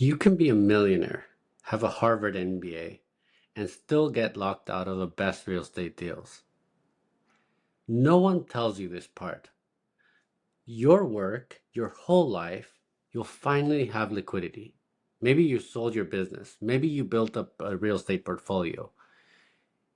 You can be a millionaire, have a Harvard MBA, and still get locked out of the best real estate deals. No one tells you this part. Your work, your whole life, you'll finally have liquidity. Maybe you sold your business. Maybe you built up a real estate portfolio.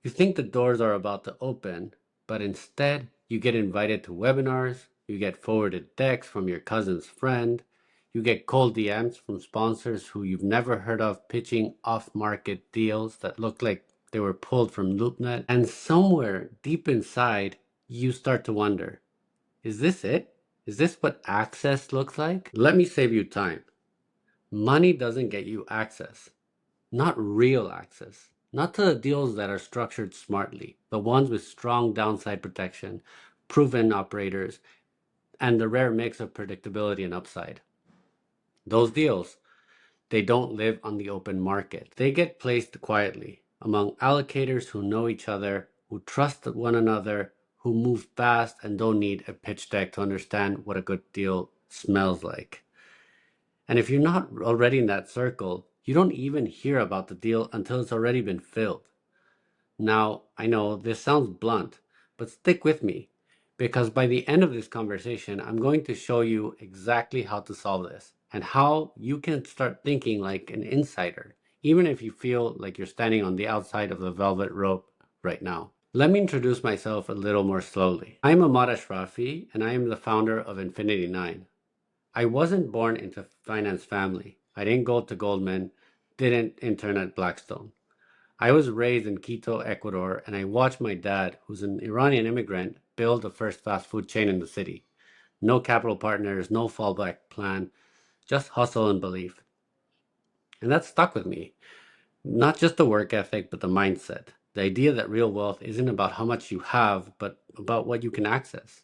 You think the doors are about to open, but instead you get invited to webinars, you get forwarded decks from your cousin's friend, you get cold DMs from sponsors who you've never heard of pitching off-market deals that look like they were pulled from LoopNet, and somewhere deep inside you start to wonder, is this it? Is this what access looks like? Let me save you time. Money doesn't get you access. Not real access. Not to the deals that are structured smartly, the ones with strong downside protection, proven operators, and the rare mix of predictability and upside. Those deals, they don't live on the open market. They get placed quietly among allocators who know each other, who trust one another, who move fast and don't need a pitch deck to understand what a good deal smells like. And if you're not already in that circle, you don't even hear about the deal until it's already been filled. Now, I know this sounds blunt, but stick with me, because by the end of this conversation, I'm going to show you exactly how to solve this and how you can start thinking like an insider, even if you feel like you're standing on the outside of the velvet rope right now. Let me introduce myself a little more slowly. I'm Ahmad Ashrafi, and I am the founder of Infinity Nine. I wasn't born into a finance family. I didn't go to Goldman, didn't intern at Blackstone. I was raised in Quito, Ecuador, and I watched my dad, who's an Iranian immigrant, build the first fast food chain in the city. No capital partners, no fallback plan, just hustle and belief. And that stuck with me. Not just the work ethic, but the mindset. The idea that real wealth isn't about how much you have, but about what you can access.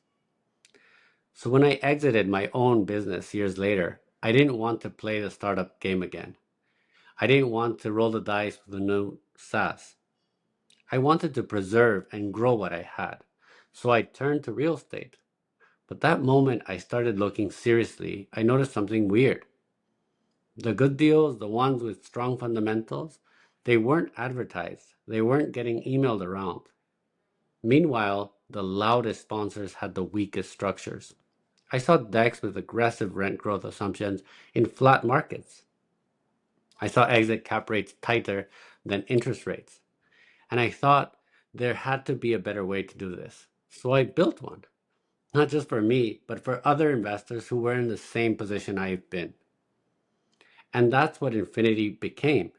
So when I exited my own business years later, I didn't want to play the startup game again. I didn't want to roll the dice with the new SaaS. I wanted to preserve and grow what I had. So I turned to real estate. But that moment I started looking seriously, I noticed something weird. The good deals, the ones with strong fundamentals, they weren't advertised. They weren't getting emailed around. Meanwhile, the loudest sponsors had the weakest structures. I saw decks with aggressive rent growth assumptions in flat markets. I saw exit cap rates tighter than interest rates. And I thought there had to be a better way to do this. So I built one. Not just for me, but for other investors who were in the same position I've been. And that's what Infinity became,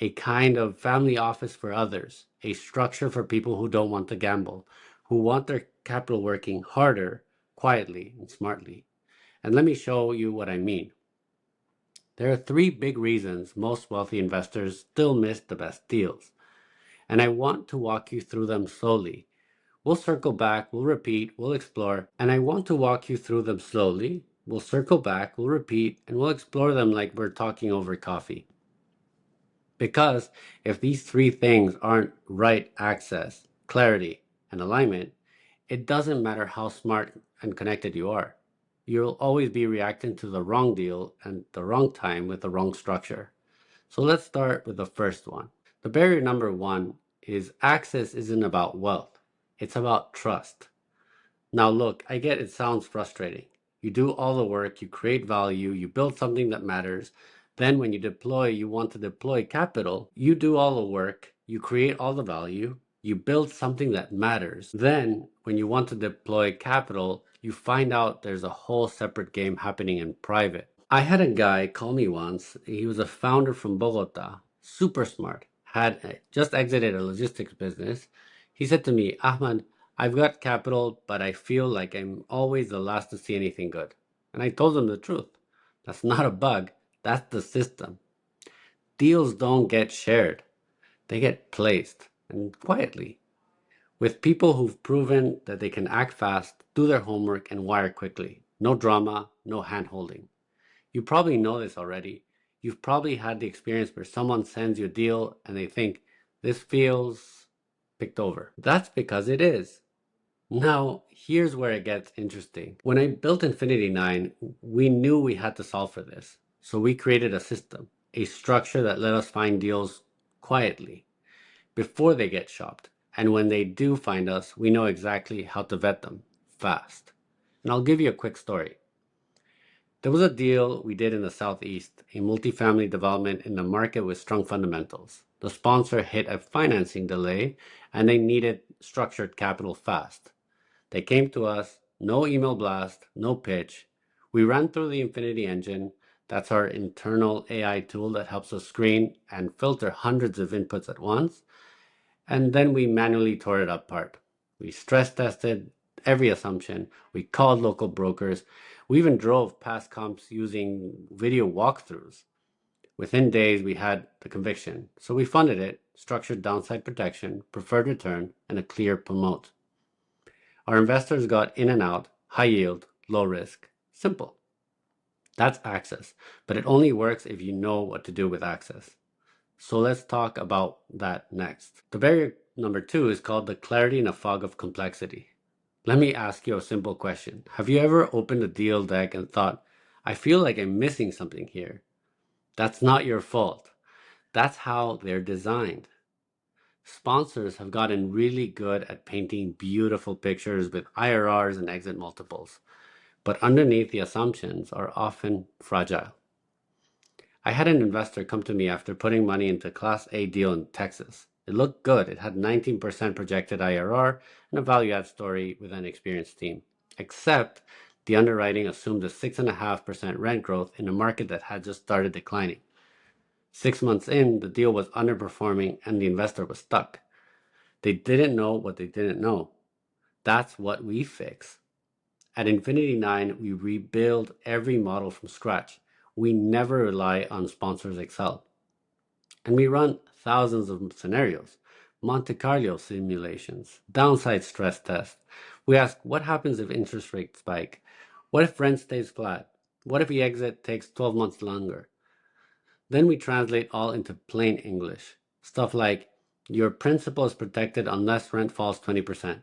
a kind of family office for others, a structure for people who don't want to gamble, who want their capital working harder, quietly, and smartly. And let me show you what I mean. There are three big reasons most wealthy investors still miss the best deals. And I want to walk you through them slowly. We'll circle back, we'll repeat, we'll explore, and I want to walk you through them slowly. We'll circle back, we'll repeat, and we'll explore them like we're talking over coffee. Because if these three things aren't right access, clarity, and alignment, it doesn't matter how smart and connected you are. You'll always be reacting to the wrong deal and the wrong time with the wrong structure. So let's start with the first one. The barrier number one is access isn't about wealth. It's about trust. Now look, I get it sounds frustrating. You do all the work, you create value, you build something that matters. Then when you want to deploy capital, you do all the work, you create all the value, you build something that matters. Then when you want to deploy capital, you find out there's a whole separate game happening in private. I had a guy call me once. He was a founder from Bogota, super smart, had just exited a logistics business. He said to me, Ahmad, I've got capital, but I feel like I'm always the last to see anything good. And I told him the truth. That's not a bug, that's the system. Deals don't get shared, they get placed, and quietly, with people who've proven that they can act fast, do their homework, and wire quickly. No drama, no hand holding. You probably know this already. You've probably had the experience where someone sends you a deal and they think, this feels picked over. That's because it is. Now, here's where it gets interesting. When I built Infinity 9, we knew we had to solve for this. So we created a system. a structure that let us find deals quietly before they get shopped. And when they do find us, we know exactly how to vet them fast. And I'll give you a quick story. There was a deal we did in the Southeast, a multifamily development in a market with strong fundamentals. The sponsor hit a financing delay and they needed structured capital fast. They came to us, no email blast, no pitch. We ran through the Infinity Engine. That's our internal AI tool that helps us screen and filter hundreds of inputs at once. And then we manually tore it apart. We stress tested every assumption. We called local brokers. We even drove past comps using video walkthroughs. Within days, we had the conviction. So we funded it, structured downside protection, preferred return, and a clear promote. Our investors got in and out, high yield, low risk, simple. That's access, but it only works if you know what to do with access. So let's talk about that next. The barrier number 2 is called the clarity in a fog of complexity. Let me ask you a simple question. Have you ever opened a deal deck and thought, I feel like I'm missing something here? That's not your fault. That's how they're designed. Sponsors have gotten really good at painting beautiful pictures with IRRs and exit multiples, but underneath the assumptions are often fragile. I had an investor come to me after putting money into a Class A deal in Texas. It looked good. It had 19% projected IRR and a value add story with an experienced team. Except the underwriting assumed a 6.5% rent growth in a market that had just started declining. 6 months in, the deal was underperforming and the investor was stuck. They didn't know what they didn't know. That's what we fix. At Infinity 9, we rebuild every model from scratch. We never rely on sponsors' Excel. And we run thousands of scenarios, Monte Carlo simulations, downside stress tests. We ask, what happens if interest rates spike? What if rent stays flat? What if the exit takes 12 months longer? Then we translate all into plain English. Stuff like, your principal is protected unless rent falls 20%.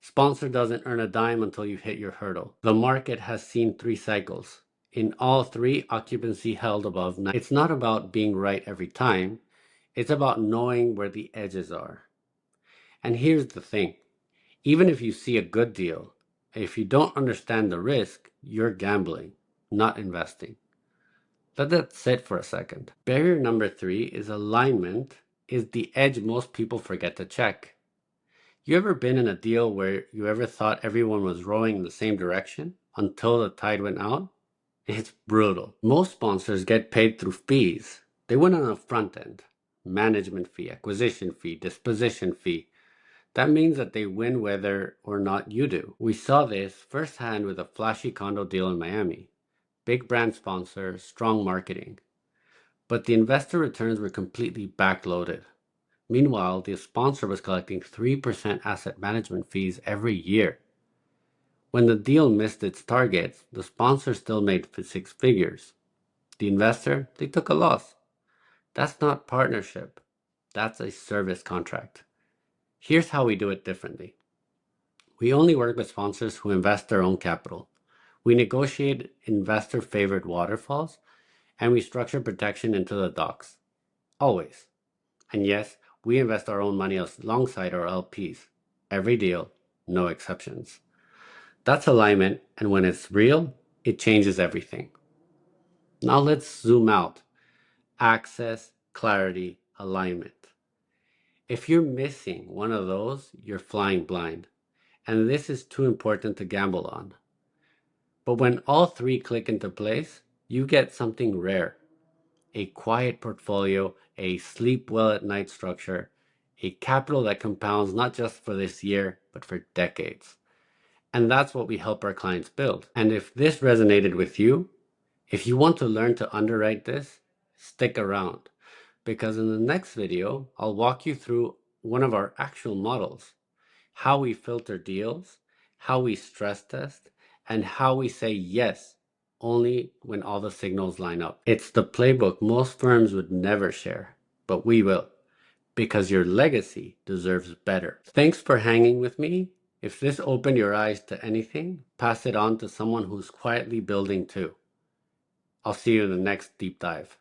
Sponsor doesn't earn a dime until you hit your hurdle. The market has seen 3 cycles. In all 3, occupancy held above 9. It's not about being right every time. It's about knowing where the edges are. And here's the thing. Even if you see a good deal, if you don't understand the risk, you're gambling, not investing. Let that sit for a second. Barrier number 3 is alignment, is the edge most people forget to check. You ever been in a deal where you ever thought everyone was rowing in the same direction until the tide went out? It's brutal. Most sponsors get paid through fees. They win on a front end. Management fee, acquisition fee, disposition fee. That means that they win whether or not you do. We saw this firsthand with a flashy condo deal in Miami. Big brand sponsor, strong marketing. But the investor returns were completely backloaded. Meanwhile, the sponsor was collecting 3% asset management fees every year. When the deal missed its targets, the sponsor still made 6 figures. The investor, they took a loss. That's not partnership. That's a service contract. Here's how we do it differently. We only work with sponsors who invest their own capital. We negotiate investor-favored waterfalls, and we structure protection into the docs. Always. And yes, we invest our own money alongside our LPs. Every deal, no exceptions. That's alignment, and when it's real, it changes everything. Now let's zoom out. Access, clarity, alignment. If you're missing one of those, you're flying blind. And this is too important to gamble on. But when all 3 click into place, you get something rare. A quiet portfolio, a sleep well at night structure, a capital that compounds not just for this year, but for decades. And that's what we help our clients build. And if this resonated with you, if you want to learn to underwrite this, stick around. Because in the next video, I'll walk you through one of our actual models, how we filter deals, how we stress test, and how we say yes only when all the signals line up. It's the playbook most firms would never share, but we will, because your legacy deserves better. Thanks for hanging with me. If this opened your eyes to anything, pass it on to someone who's quietly building too. I'll see you in the next deep dive.